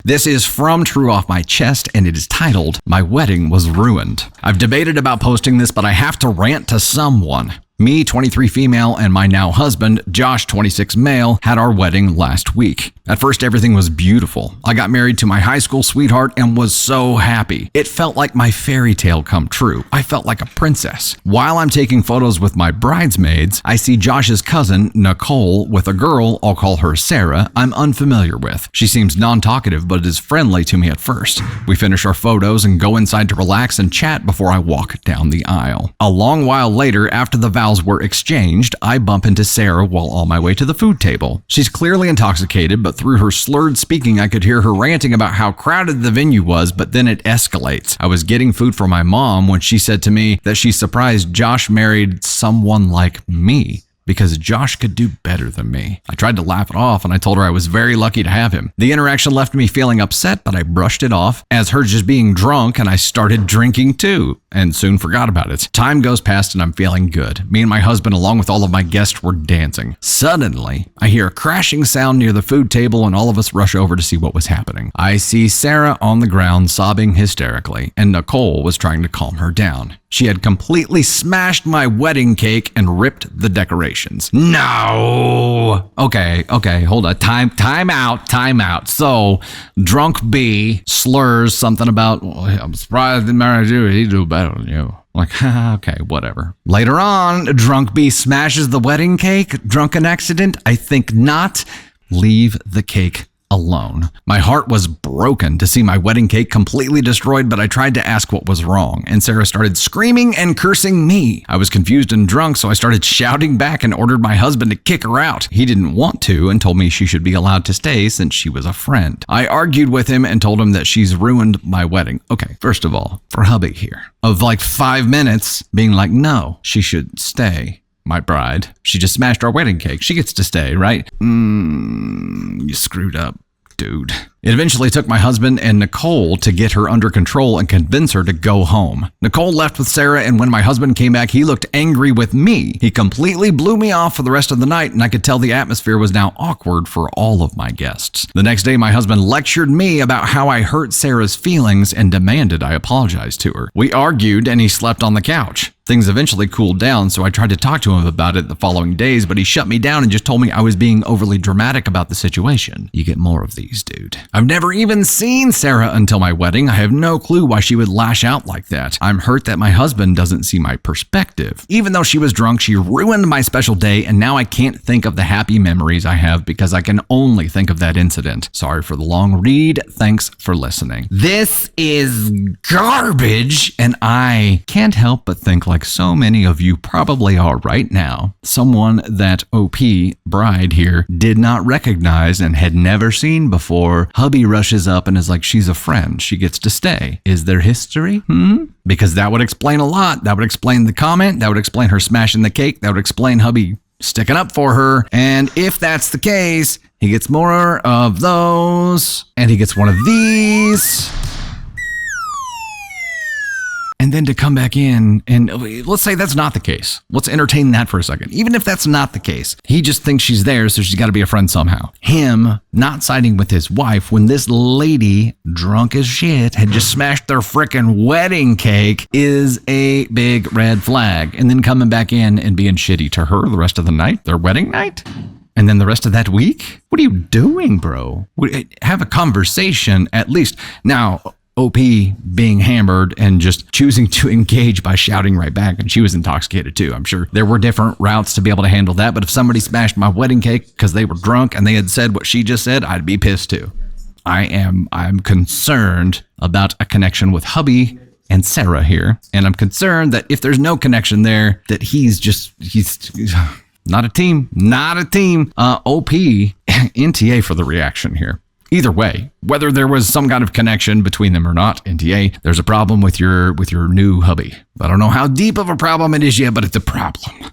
This is from True Off My Chest, and it is titled, My Wedding Was Ruined. I've debated about posting this, but I have to rant to someone. Me, 23 female, and my now husband, Josh, 26 male, had our wedding last week. At first, everything was beautiful. I got married to my high school sweetheart and was so happy. It felt like my fairy tale come true. I felt like a princess. While I'm taking photos with my bridesmaids, I see Josh's cousin, Nicole, with a girl, I'll call her Sarah, I'm unfamiliar with. She seems non-talkative, but is friendly to me at first. We finish our photos and go inside to relax and chat before I walk down the aisle. A long while later, after the vows were exchanged, I bump into Sarah while on my way to the food table. She's clearly intoxicated, but through her slurred speaking, I could hear her ranting about how crowded the venue was, but then it escalates. I was getting food for my mom when she said to me that she's surprised Josh married someone like me, because Josh could do better than me. I tried to laugh it off and I told her I was very lucky to have him. The interaction left me feeling upset, but I brushed it off as her just being drunk, and I started drinking too and soon forgot about it. Time goes past and I'm feeling good. Me and my husband, along with all of my guests, were dancing. Suddenly, I hear a crashing sound near the food table and all of us rush over to see what was happening. I see Sarah on the ground sobbing hysterically, and Nicole was trying to calm her down. She had completely smashed my wedding cake and ripped the decorations. No! Okay, hold on. Time out. So, drunk B slurs something about, I'm surprised they married you, he do better than you. Like, okay, whatever. Later on, drunk B smashes the wedding cake. Drunken accident? I think not. Leave the cake alone. My heart was broken to see my wedding cake completely destroyed, but I tried to ask what was wrong, and Sarah started screaming and cursing me. I was confused and drunk, so I started shouting back and ordered my husband to kick her out. He didn't want to and told me she should be allowed to stay since she was a friend. I argued with him and told him that she's ruined my wedding. Okay, first of all, for hubby here, of like 5 minutes being like, no, she should stay. My bride. She just smashed our wedding cake. She gets to stay, right? You screwed up, dude. It eventually took my husband and Nicole to get her under control and convince her to go home. Nicole left with Sarah, and when my husband came back, he looked angry with me. He completely blew me off for the rest of the night, and I could tell the atmosphere was now awkward for all of my guests. The next day, my husband lectured me about how I hurt Sarah's feelings and demanded I apologize to her. We argued, and he slept on the couch. Things eventually cooled down, so I tried to talk to him about it the following days, but he shut me down and just told me I was being overly dramatic about the situation. You get more of these, dude. I've never even seen Sarah until my wedding. I have no clue why she would lash out like that. I'm hurt that my husband doesn't see my perspective. Even though she was drunk, she ruined my special day, and now I can't think of the happy memories I have because I can only think of that incident. Sorry for the long read. Thanks for listening. This is garbage, and I can't help but think like so many of you probably are right now. Someone that OP bride here did not recognize and had never seen before. Hubby rushes up and is like, she's a friend. She gets to stay. Is there history? Because that would explain a lot. That would explain the comment. That would explain her smashing the cake. That would explain hubby sticking up for her. And if that's the case, he gets more of those. And he gets one of these. And then to come back in, and let's say that's not the case. Let's entertain that for a second. Even if that's not the case, he just thinks she's there, so she's got to be a friend somehow. Him not siding with his wife when this lady, drunk as shit, had just smashed their frickin' wedding cake is a big red flag. And then coming back in and being shitty to her the rest of the night, their wedding night? And then the rest of that week? What are you doing, bro? Have a conversation at least. Now, OP being hammered and just choosing to engage by shouting right back. And she was intoxicated too. I'm sure there were different routes to be able to handle that. But if somebody smashed my wedding cake because they were drunk and they had said what she just said, I'd be pissed too. I'm concerned about a connection with hubby and Sarah here. And I'm concerned that if there's no connection there, that he's not a team. OP, NTA for the reaction here. Either way, whether there was some kind of connection between them or not, NTA, there's a problem with your new hubby. I don't know how deep of a problem it is yet, but it's a problem.